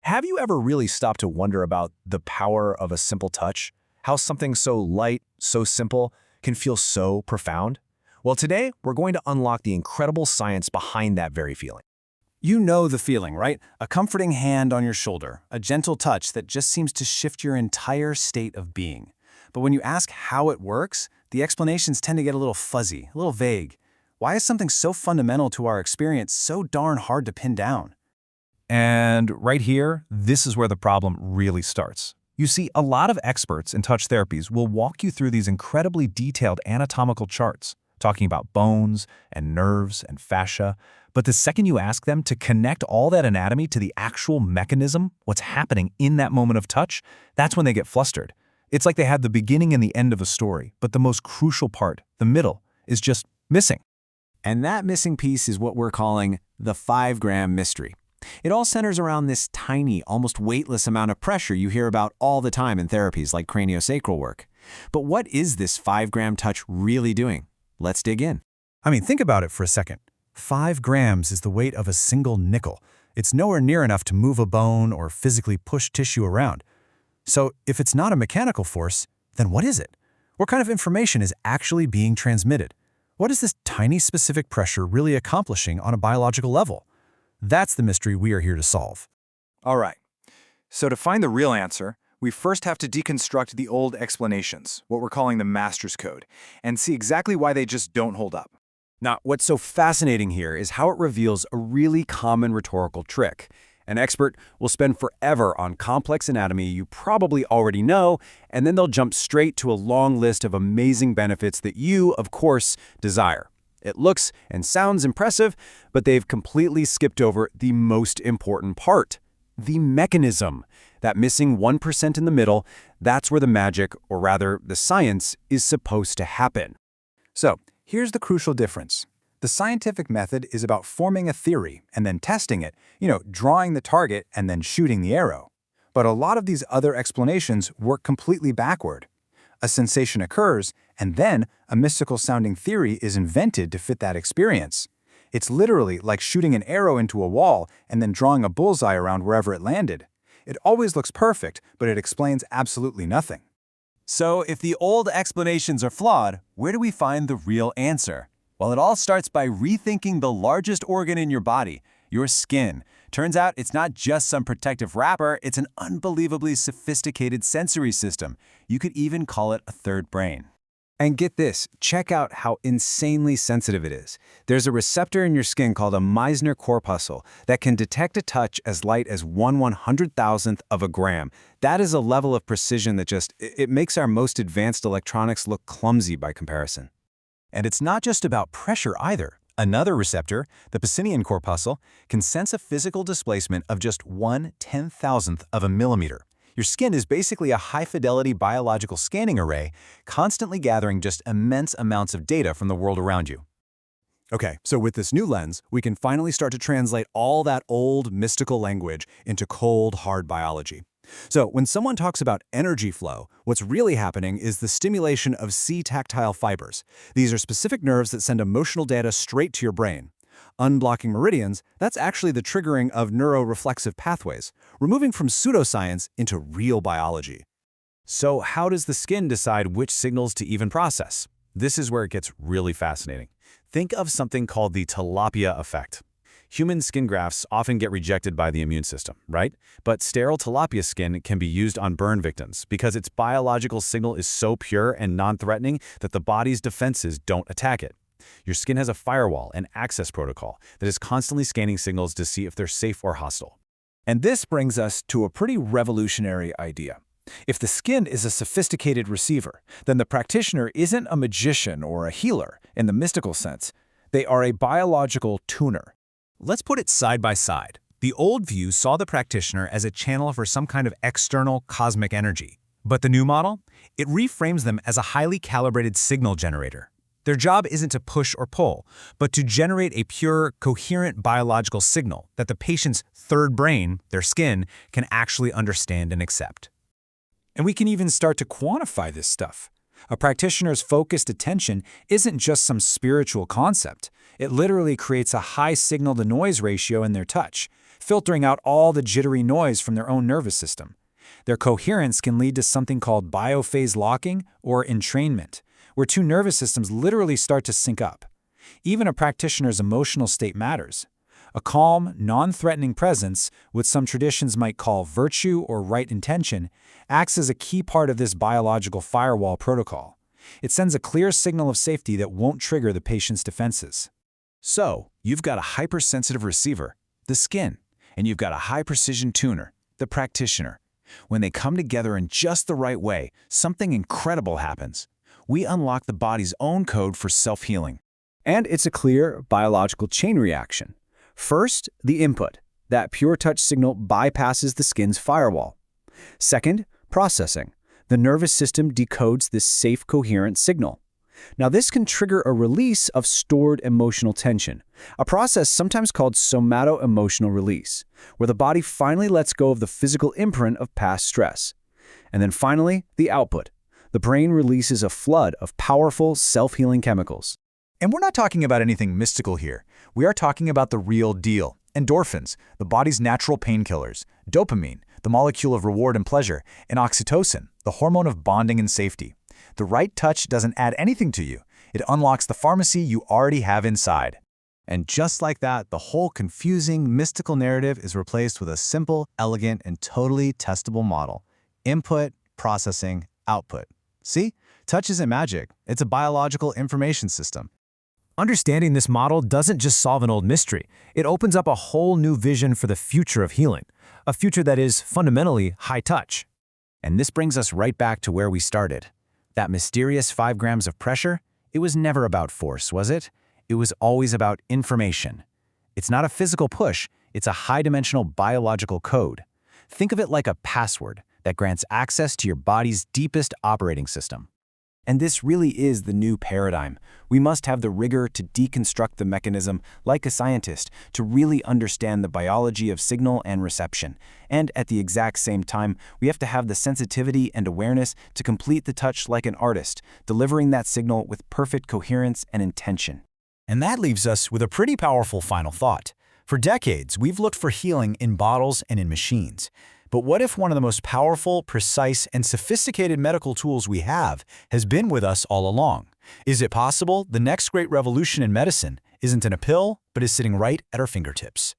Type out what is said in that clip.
Have you ever really stopped to wonder about the power of a simple touch? How something so light, so simple, can feel so profound? Well, today, we're going to unlock the incredible science behind that very feeling. You know the feeling, right? A comforting hand on your shoulder, a gentle touch that just seems to shift your entire state of being. But when you ask how it works, the explanations tend to get a little fuzzy, a little vague. Why is something so fundamental to our experience so darn hard to pin down? And right here, this is where the problem really starts. You see, a lot of experts in touch therapies will walk you through these incredibly detailed anatomical charts, talking about bones and nerves and fascia, but the second you ask them to connect all that anatomy to the actual mechanism, what's happening in that moment of touch, that's when they get flustered. It's like they had the beginning and the end of a story, but the most crucial part, the middle, is just missing. And that missing piece is what we're calling the 5-gram mystery. It all centers around this tiny, almost weightless amount of pressure you hear about all the time in therapies like craniosacral work. But what is this 5-gram touch really doing? Let's dig in. I mean, think about it for a second. 5 grams is the weight of a single nickel. It's nowhere near enough to move a bone or physically push tissue around. So if it's not a mechanical force, then what is it? What kind of information is actually being transmitted? What is this tiny specific pressure really accomplishing on a biological level? That's the mystery we are here to solve. All right. So to find the real answer, we first have to deconstruct the old explanations, what we're calling the master's code, and see exactly why they just don't hold up. Now, what's so fascinating here is how it reveals a really common rhetorical trick. An expert will spend forever on complex anatomy you probably already know, and then they'll jump straight to a long list of amazing benefits that you, of course, desire. It looks and sounds impressive, but they've completely skipped over the most important part, the mechanism. That missing 1% in the middle, that's where the magic, or rather the science, is supposed to happen. So, here's the crucial difference. The scientific method is about forming a theory and then testing it, drawing the target and then shooting the arrow. But a lot of these other explanations work completely backward. A sensation occurs, and then a mystical-sounding theory is invented to fit that experience. It's literally like shooting an arrow into a wall and then drawing a bullseye around wherever it landed. It always looks perfect, but it explains absolutely nothing. So if the old explanations are flawed, where do we find the real answer? Well, it all starts by rethinking the largest organ in your body, your skin. Turns out it's not just some protective wrapper, it's an unbelievably sophisticated sensory system. You could even call it a third brain. And get this, check out how insanely sensitive it is. There's a receptor in your skin called a Meissner corpuscle that can detect a touch as light as 1/100,000th of a gram. That is a level of precision that it makes our most advanced electronics look clumsy by comparison. And it's not just about pressure either. Another receptor, the Pacinian corpuscle, can sense a physical displacement of just 1/10,000th of a millimeter. Your skin is basically a high-fidelity biological scanning array, constantly gathering just immense amounts of data from the world around you. Okay, so with this new lens, we can finally start to translate all that old, mystical language into cold, hard biology. So when someone talks about energy flow, what's really happening is the stimulation of C-tactile fibers. These are specific nerves that send emotional data straight to your brain. Unblocking meridians, that's actually the triggering of neuroreflexive pathways, we're moving from pseudoscience into real biology. So how does the skin decide which signals to even process? This is where it gets really fascinating. Think of something called the tilapia effect. Human skin grafts often get rejected by the immune system, right? But sterile tilapia skin can be used on burn victims because its biological signal is so pure and non-threatening that the body's defenses don't attack it. Your skin has a firewall and access protocol that is constantly scanning signals to see if they're safe or hostile. And this brings us to a pretty revolutionary idea. If the skin is a sophisticated receiver, then the practitioner isn't a magician or a healer in the mystical sense. They are a biological tuner. Let's put it side by side. The old view saw the practitioner as a channel for some kind of external cosmic energy. But the new model? It reframes them as a highly calibrated signal generator. Their job isn't to push or pull, but to generate a pure, coherent biological signal that the patient's third brain, their skin, can actually understand and accept. And we can even start to quantify this stuff. A practitioner's focused attention isn't just some spiritual concept. It literally creates a high signal-to-noise ratio in their touch. filtering out all the jittery noise from their own nervous system. Their coherence can lead to something called biophase locking or entrainment, where two nervous systems literally start to sync up. Even a practitioner's emotional state matters. A calm, non-threatening presence, what some traditions might call virtue or right intention, acts as a key part of this biological firewall protocol. It sends a clear signal of safety that won't trigger the patient's defenses. So, you've got a hypersensitive receiver, the skin, and you've got a high-precision tuner, the practitioner. When they come together in just the right way, something incredible happens. We unlock the body's own code for self-healing. And it's a clear biological chain reaction. First, the input. That pure touch signal bypasses the skin's firewall. Second, processing. The nervous system decodes this safe, coherent signal. Now, this can trigger a release of stored emotional tension, a process sometimes called somato-emotional release, where the body finally lets go of the physical imprint of past stress. And then finally, the output. The brain releases a flood of powerful, self-healing chemicals. And we're not talking about anything mystical here. We are talking about the real deal. Endorphins, the body's natural painkillers, dopamine, the molecule of reward and pleasure, and oxytocin, the hormone of bonding and safety. The right touch doesn't add anything to you. It unlocks the pharmacy you already have inside. And just like that, the whole confusing, mystical narrative is replaced with a simple, elegant, and totally testable model. Input, processing, output. See? Touch isn't magic. It's a biological information system. Understanding this model doesn't just solve an old mystery. It opens up a whole new vision for the future of healing, a future that is fundamentally high touch. And this brings us right back to where we started. That mysterious 5 grams of pressure, it was never about force, was it? It was always about information. It's not a physical push, it's a high-dimensional biological code. Think of it like a password that grants access to your body's deepest operating system. And this really is the new paradigm. We must have the rigor to deconstruct the mechanism like a scientist to really understand the biology of signal and reception. And at the exact same time, we have to have the sensitivity and awareness to complete the touch like an artist, delivering that signal with perfect coherence and intention. And that leaves us with a pretty powerful final thought. For decades, we've looked for healing in bottles and in machines. But what if one of the most powerful, precise, and sophisticated medical tools we have has been with us all along? Is it possible the next great revolution in medicine isn't in a pill, but is sitting right at our fingertips?